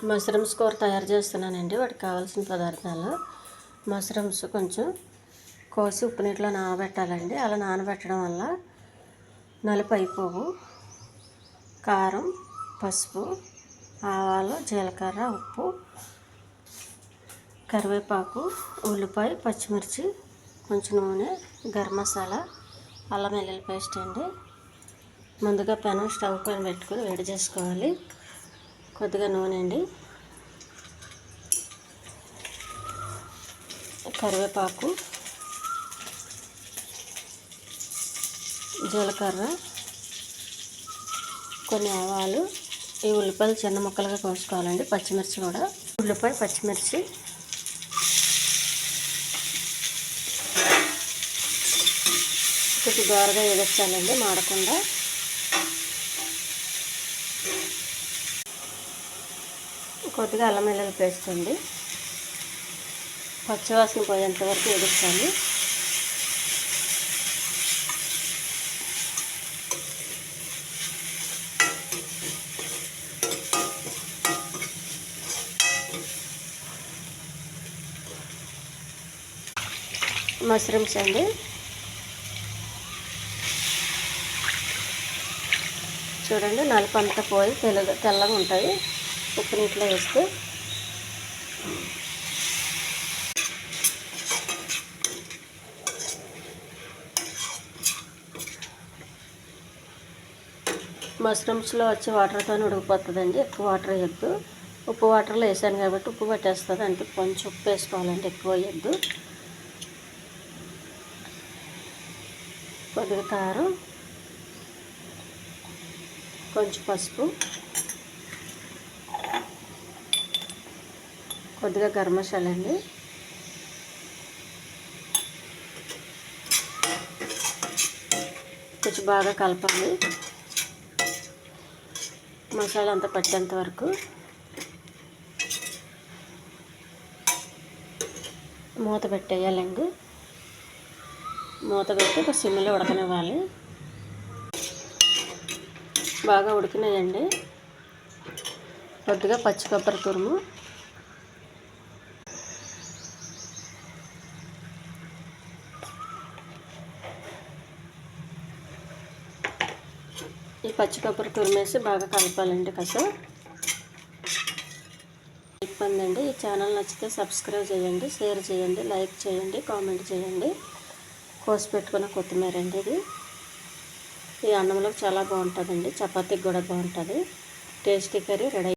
Mushrooms కూర తయారు చేస్తున్నానండి. వాటికి కావాల్సిన పదార్థాలు మష్రూమ్స్ కొంచెం కోసి ఉప్పు నీటిలో నానబెట్టాలండి. అలా నానబెట్టడం వల్ల నలుపు అయిపోవు. కారం, పసుపు, ఆవాలు, జీలకర్ర, ఉప్పు, కరివేపాకు, ఉల్లిపాయ, పచ్చిమిర్చి, కొంచెం నూనె, గరం మసాలా, అల్లం వెల్లుల్లి పేస్ట్ అండి. ముందుగా పెనం స్టవ్ పైన పెట్టుకొని వేడి చేసుకోవాలి. కొద్దిగా నూనె అండి, కరివేపాకు, జీలకర్ర, కొన్ని ఆవాలు, ఈ ఉల్లిపాయలు చిన్న ముక్కలుగా కోసుకోవాలండి. పచ్చిమిర్చి కూడా, ఉల్లిపాయ, పచ్చిమిర్చి, కొంచెం దోరగా వేయించాలండి, మాడకుండా. కొద్దిగా అల్లం వెల్లుల్లి పేస్ట్ అండి, పచ్చివాసన పోయేంత వరకు వేయించాలి. మష్రూమ్స్ అండి, చూడండి నలుపు అంతా పోయి తెల్లగా ఉంటాయి ఉప్పు నీటిలో వేస్తే. మష్రూమ్స్లో వచ్చే వాటర్తో ఉడికిపోతుందండి. ఎక్కువ వాటర్ వేయద్దు. ఉప్పు వాటర్లో వేసాను కాబట్టి ఉప్పు పట్టేస్తుంది. అంటే కొంచెం ఉప్పు వేసుకోవాలండి, ఎక్కువ వేయద్దు. కొద్దిగా కారం, కొంచెం పసుపు, కొద్దిగా గరం మసాలా అండి, కొంచెం బాగా కలపాలి. మసాలా అంతా పట్టేంత వరకు. మూత పెట్టేయాలండి. మూత పెట్టి ఒక సిమ్లో ఉడకనివ్వాలి. బాగా ఉడికినాయండి. కొద్దిగా పచ్చి కొబ్బరి తురుము, ఈ పచ్చి కొబ్బరి తురిమేసి బాగా కలపాలండి. కాసేపు అయిపోయిందండి. ఈ ఛానల్ నచ్చితే సబ్స్క్రైబ్ చేయండి, షేర్ చేయండి, లైక్ చేయండి, కామెంట్ చేయండి. కోసి పెట్టుకున్న కొత్తిమీర అండి ఇది. ఈ అన్నంలో చాలా బాగుంటుందండి, చపాతీకి కూడా బాగుంటుంది. Tasty curry ready.